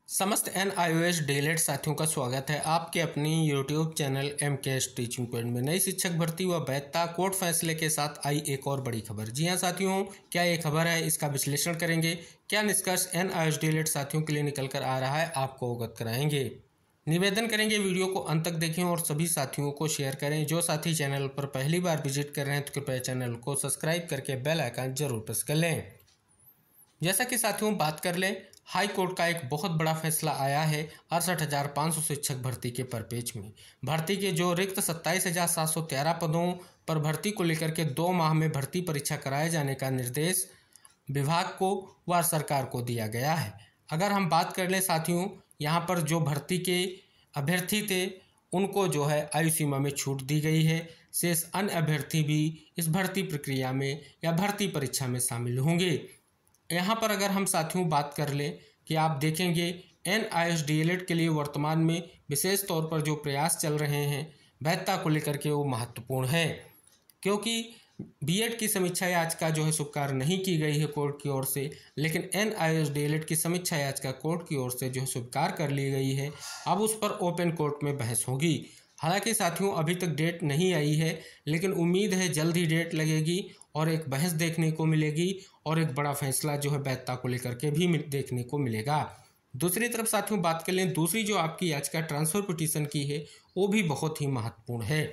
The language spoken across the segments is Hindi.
समस्त NIOS डीएलएड साथियों का स्वागत है आपके अपनी YouTube channel MKS teaching point में। नई शिक्षक भर्ती व वैधता कोर्ट फैसले के साथ आई एक और बड़ी खबर। जी हां साथियों, क्या ये खबर है, इसका विश्लेषण करेंगे। क्या निष्कर्ष NIOS डीएलएड साथियों के लिए निकल कर आ रहा है, आपको अवगत कराएंगे। निवेदन करेंगे वीडियो को अंत तक देखें और सभी साथियों को शेयर करें। जो साथी चैनल पर पहली बार विजिट कर रहे हैं तो कृपया चैनल को सब्सक्राइब करके बेल आइकन जरूर प्रेस कर लें। जैसा कि साथियों बात कर लें, हाई कोर्ट का एक बहुत बड़ा फैसला आया है 68,500 शिक्षक भर्ती के परिपेक्ष में। भर्ती के जो रिक्त 27,713 पदों पर भर्ती को लेकर के 2 माह में भर्ती परीक्षा कराए जाने का निर्देश विभाग को व सरकार को दिया गया है। अगर हम बात कर लें साथियों, यहाँ पर जो भर्ती के अभ्यर्थी थे उनको जो है आयु सीमा में छूट दी गई है। शेष अन्य अभ्यर्थी भी इस भर्ती प्रक्रिया में या भर्ती परीक्षा में शामिल होंगे। यहाँ पर अगर हम साथियों बात कर लें कि आप देखेंगे NIOS डीएलएड के लिए वर्तमान में विशेष तौर पर जो प्रयास चल रहे हैं वैधता को लेकर के वो महत्वपूर्ण है, क्योंकि बीएड की समीक्षा याचिका जो है स्वीकार नहीं की गई है कोर्ट की ओर से, लेकिन NIOS डीएलएड की समीक्षा याचिका कोर्ट की ओर से जो है स्वीकार कर ली गई है। अब उस पर ओपन कोर्ट में बहस होगी। हालांकि साथियों अभी तक डेट नहीं आई है, लेकिन उम्मीद है जल्द ही डेट लगेगी और एक बहस देखने को मिलेगी और एक बड़ा फैसला जो है वैधता को लेकर के भी देखने को मिलेगा। दूसरी तरफ साथियों बात कर लें, दूसरी जो आपकी याचिका ट्रांसफ़र पिटीशन की है वो भी बहुत ही महत्वपूर्ण है,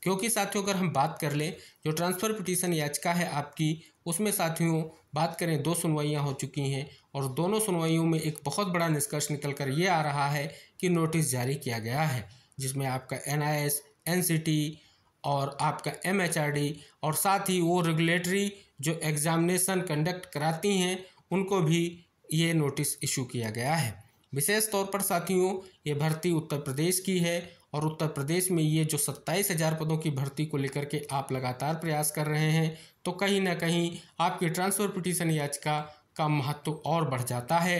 क्योंकि साथियों अगर हम बात कर लें जो ट्रांसफ़र पिटीशन याचिका है आपकी, उसमें साथियों बात करें 2 सुनवाइयाँ हो चुकी हैं और दोनों सुनवाइयों में एक बहुत बड़ा निष्कर्ष निकल कर ये आ रहा है कि नोटिस जारी किया गया है, जिसमें आपका NIS, NCT और आपका MHRD और साथ ही वो रेगुलेटरी जो एग्जामिनेशन कंडक्ट कराती हैं उनको भी ये नोटिस इशू किया गया है। विशेष तौर पर साथियों ये भर्ती उत्तर प्रदेश की है और उत्तर प्रदेश में ये जो 27,000 पदों की भर्ती को लेकर के आप लगातार प्रयास कर रहे हैं, तो कहीं ना कहीं आपकी ट्रांसफ़र पिटीशन याचिका का महत्व और बढ़ जाता है,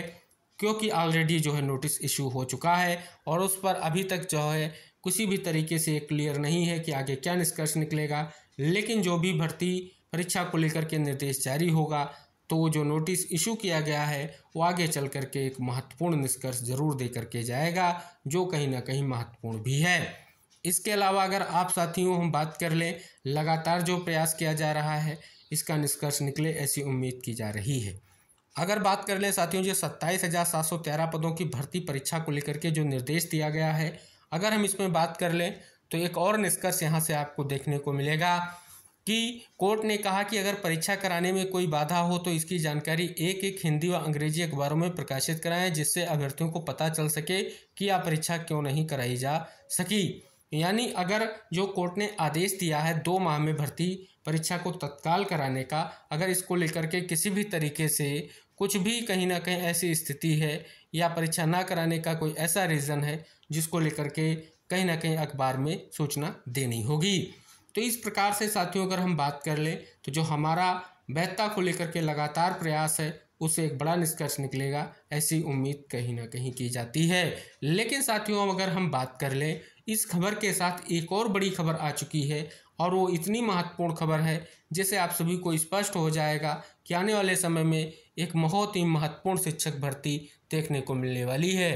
क्योंकि ऑलरेडी जो है नोटिस इशू हो चुका है और उस पर अभी तक जो है किसी भी तरीके से क्लियर नहीं है कि आगे क्या निष्कर्ष निकलेगा। लेकिन जो भी भर्ती परीक्षा को लेकर के निर्देश जारी होगा तो जो नोटिस इशू किया गया है वो आगे चल कर के एक महत्वपूर्ण निष्कर्ष जरूर दे करके जाएगा, जो कहीं ना कहीं महत्वपूर्ण भी है। इसके अलावा अगर आप साथियों हम बात कर लें, लगातार जो प्रयास किया जा रहा है इसका निष्कर्ष निकले ऐसी उम्मीद की जा रही है। अगर बात कर लें साथियों, जो 27,713 पदों की भर्ती परीक्षा को लेकर के जो निर्देश दिया गया है, अगर हम इसमें बात कर लें तो एक और निष्कर्ष यहाँ से आपको देखने को मिलेगा कि कोर्ट ने कहा कि अगर परीक्षा कराने में कोई बाधा हो तो इसकी जानकारी एक हिंदी व अंग्रेजी अखबारों में प्रकाशित कराएं, जिससे अभ्यर्थियों को पता चल सके कि यह परीक्षा क्यों नहीं कराई जा सकी। यानी अगर जो कोर्ट ने आदेश दिया है 2 माह में भर्ती परीक्षा को तत्काल कराने का, अगर इसको लेकर के किसी भी तरीके से कुछ भी कहीं ना कहीं ऐसी स्थिति है या परीक्षा ना कराने का कोई ऐसा रीज़न है जिसको लेकर के कहीं ना कहीं अखबार में सूचना देनी होगी। तो इस प्रकार से साथियों अगर हम बात कर लें तो जो हमारा वैधता को लेकर के लगातार प्रयास है उससे एक बड़ा निष्कर्ष निकलेगा, ऐसी उम्मीद कहीं ना कहीं की जाती है। लेकिन साथियों अगर हम बात कर लें, इस खबर के साथ एक और बड़ी खबर आ चुकी है और वो इतनी महत्वपूर्ण खबर है जिससे आप सभी को स्पष्ट हो जाएगा कि आने वाले समय में एक बहुत ही महत्वपूर्ण शिक्षक भर्ती देखने को मिलने वाली है।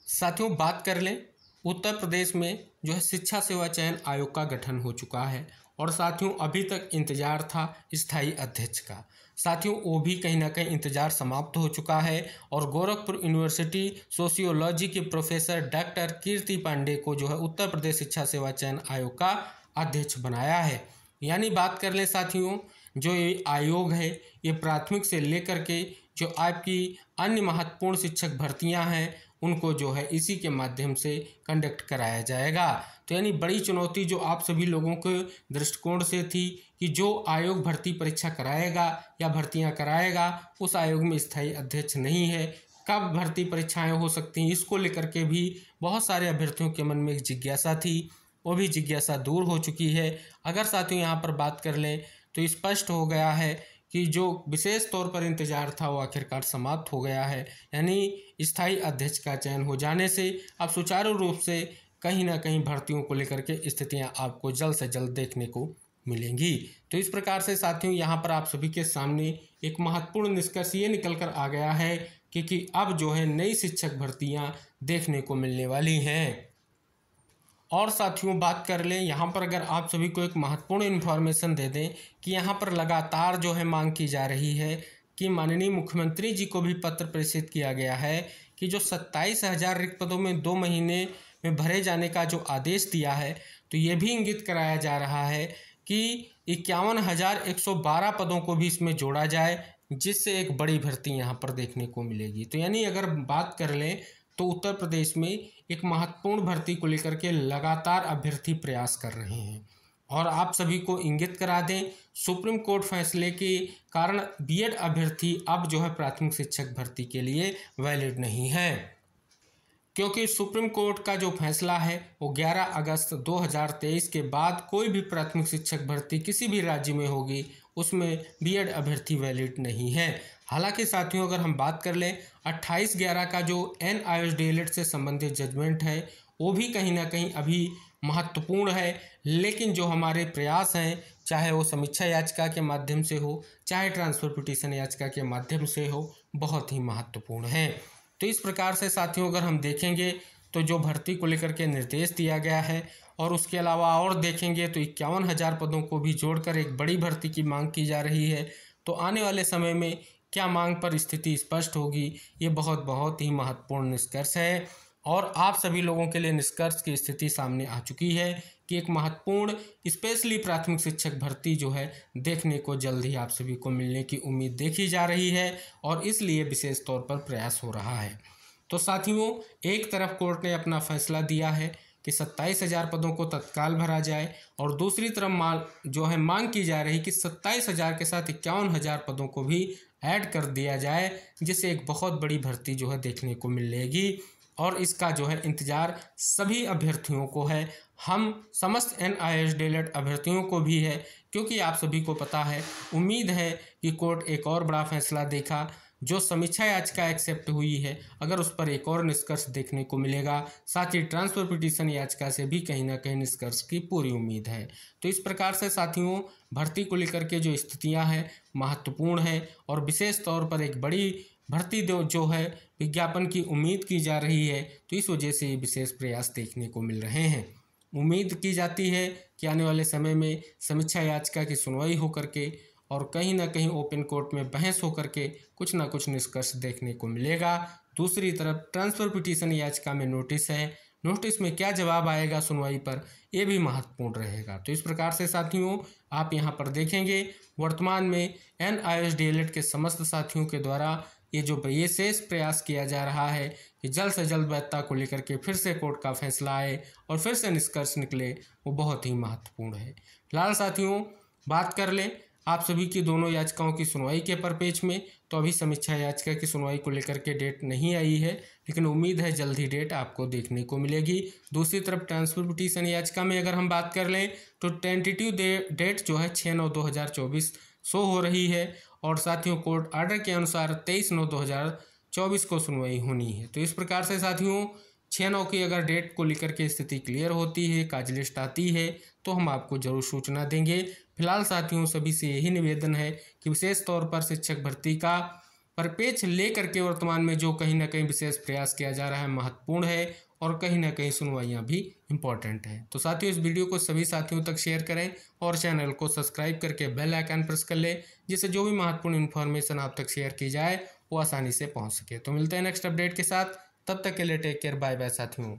साथियों बात कर लें, उत्तर प्रदेश में जो है शिक्षा सेवा चयन आयोग का गठन हो चुका है और साथियों अभी तक इंतजार था स्थायी अध्यक्ष का। साथियों वो भी कहीं ना कहीं इंतजार समाप्त हो चुका है और गोरखपुर यूनिवर्सिटी सोशियोलॉजी के प्रोफेसर डॉक्टर कीर्ति पांडे को जो है उत्तर प्रदेश शिक्षा सेवा चयन आयोग का अध्यक्ष बनाया है। यानी बात कर लें साथियों, जो ये आयोग है ये प्राथमिक से लेकर के जो आपकी अन्य महत्वपूर्ण शिक्षक भर्तियां हैं उनको जो है इसी के माध्यम से कंडक्ट कराया जाएगा। तो यानी बड़ी चुनौती जो आप सभी लोगों के दृष्टिकोण से थी कि जो आयोग भर्ती परीक्षा कराएगा या भर्तियां कराएगा उस आयोग में स्थायी अध्यक्ष नहीं है, कब भर्ती परीक्षाएं हो सकती हैं, इसको लेकर के भी बहुत सारे अभ्यर्थियों के मन में एक जिज्ञासा थी, वो भी जिज्ञासा दूर हो चुकी है। अगर साथियों यहाँ पर बात कर लें तो स्पष्ट हो गया है कि जो विशेष तौर पर इंतजार था वो आखिरकार समाप्त हो गया है। यानी स्थायी अध्यक्ष का चयन हो जाने से अब सुचारू रूप से कहीं ना कहीं भर्तियों को लेकर के स्थितियां आपको जल्द से जल्द देखने को मिलेंगी। तो इस प्रकार से साथियों यहाँ पर आप सभी के सामने एक महत्वपूर्ण निष्कर्ष ये निकल कर आ गया है क्योंकि अब जो है नई शिक्षक भर्तियां देखने को मिलने वाली हैं। और साथियों बात कर लें यहाँ पर, अगर आप सभी को एक महत्वपूर्ण इन्फॉर्मेशन दे दें कि यहाँ पर लगातार जो है मांग की जा रही है कि माननीय मुख्यमंत्री जी को भी पत्र प्रेषित किया गया है कि जो 27,000 रिक्त पदों में 2 महीने में भरे जाने का जो आदेश दिया है, तो ये भी इंगित कराया जा रहा है कि 51,112 पदों को भी इसमें जोड़ा जाए, जिससे एक बड़ी भर्ती यहाँ पर देखने को मिलेगी। तो यानी अगर बात कर लें तो उत्तर प्रदेश में एक महत्वपूर्ण भर्ती को लेकर के लगातार अभ्यर्थी प्रयास कर रहे हैं। और आप सभी को इंगित करा दें, सुप्रीम कोर्ट फैसले के कारण बीएड अभ्यर्थी अब जो है प्राथमिक शिक्षक भर्ती के लिए वैलिड नहीं है, क्योंकि सुप्रीम कोर्ट का जो फैसला है वो 11 अगस्त 2023 के बाद कोई भी प्राथमिक शिक्षक भर्ती किसी भी राज्य में होगी उसमें बीएड अभ्यर्थी वैलिड नहीं है। हालांकि साथियों अगर हम बात कर लें 28/11 का जो NIOS से संबंधित जजमेंट है वो भी कहीं ना कहीं अभी महत्वपूर्ण है, लेकिन जो हमारे प्रयास हैं, चाहे वो समीक्षा याचिका के माध्यम से हो चाहे ट्रांसफर पिटीशन याचिका के माध्यम से हो, बहुत ही महत्वपूर्ण है। तो इस प्रकार से साथियों अगर हम देखेंगे तो जो भर्ती को लेकर के निर्देश दिया गया है और उसके अलावा और देखेंगे तो 51,000 पदों को भी जोड़कर एक बड़ी भर्ती की मांग की जा रही है। तो आने वाले समय में क्या मांग पर स्थिति स्पष्ट होगी, ये बहुत ही महत्वपूर्ण निष्कर्ष है। और आप सभी लोगों के लिए निष्कर्ष की स्थिति सामने आ चुकी है कि एक महत्वपूर्ण स्पेशली प्राथमिक शिक्षक भर्ती जो है देखने को जल्द ही आप सभी को मिलने की उम्मीद देखी जा रही है और इसलिए विशेष तौर पर प्रयास हो रहा है। तो साथियों एक तरफ कोर्ट ने अपना फैसला दिया है कि 27,000 पदों को तत्काल भरा जाए और दूसरी तरफ जो है मांग की जा रही कि 27,000 के साथ 51,000 पदों को भी ऐड कर दिया जाए, जिससे एक बहुत बड़ी भर्ती जो है देखने को मिलेगी। और इसका जो है इंतज़ार सभी अभ्यर्थियों को है, हम समस्त NIOS अभ्यर्थियों को भी है, क्योंकि आप सभी को पता है, उम्मीद है कि कोर्ट एक और बड़ा फैसला देखा। जो समीक्षा याचिका एक्सेप्ट हुई है अगर उस पर एक और निष्कर्ष देखने को मिलेगा, साथ ही ट्रांसफर पिटीशन याचिका से भी कहीं ना कहीं निष्कर्ष की पूरी उम्मीद है। तो इस प्रकार से साथियों भर्ती को लेकर के जो स्थितियां हैं महत्वपूर्ण है और विशेष तौर पर एक बड़ी भर्ती जो है विज्ञापन की उम्मीद की जा रही है, तो इस वजह से ये विशेष प्रयास देखने को मिल रहे हैं। उम्मीद की जाती है कि आने वाले समय में समीक्षा याचिका की सुनवाई होकर के और कहीं ना कहीं ओपन कोर्ट में बहस होकर के कुछ ना कुछ निष्कर्ष देखने को मिलेगा। दूसरी तरफ ट्रांसफर पिटीशन याचिका में नोटिस है, नोटिस में क्या जवाब आएगा सुनवाई पर, ये भी महत्वपूर्ण रहेगा। तो इस प्रकार से साथियों आप यहाँ पर देखेंगे वर्तमान में NIOS के समस्त साथियों के द्वारा ये जो विशेष प्रयास किया जा रहा है कि जल्द से जल्द वैधता को लेकर के फिर से कोर्ट का फैसला आए और फिर से निष्कर्ष निकले, वो बहुत ही महत्वपूर्ण है। फिलहाल साथियों बात कर लें आप सभी की दोनों याचिकाओं की सुनवाई के परिपेक्ष में, तो अभी समीक्षा याचिका की सुनवाई को लेकर के डेट नहीं आई है, लेकिन उम्मीद है जल्द ही डेट आपको देखने को मिलेगी। दूसरी तरफ ट्रांसफर पिटीशन याचिका में अगर हम बात कर लें तो टेंटेटिव डेट जो है 6/9/2024 शो हो रही है और साथियों कोर्ट ऑर्डर के अनुसार 23/9/2024 को सुनवाई होनी है। तो इस प्रकार से साथियों 6/9 की अगर डेट को लेकर के स्थिति क्लियर होती है, काज लिस्ट आती है, तो हम आपको जरूर सूचना देंगे। फिलहाल साथियों सभी से यही निवेदन है कि विशेष तौर पर शिक्षक भर्ती का परिपेक्ष लेकर के वर्तमान में जो कहीं ना कहीं विशेष प्रयास किया जा रहा है महत्वपूर्ण है और कहीं ना कहीं सुनवाइयाँ भी इम्पॉर्टेंट है। तो साथियों इस वीडियो को सभी साथियों तक शेयर करें और चैनल को सब्सक्राइब करके बेल आइकन प्रेस कर लें, जिससे जो भी महत्वपूर्ण इन्फॉर्मेशन आप तक शेयर की जाए वो आसानी से पहुँच सके। तो मिलते हैं नेक्स्ट अपडेट के साथ, तब तक के लिए टेक केयर, बाय बाय साथियों।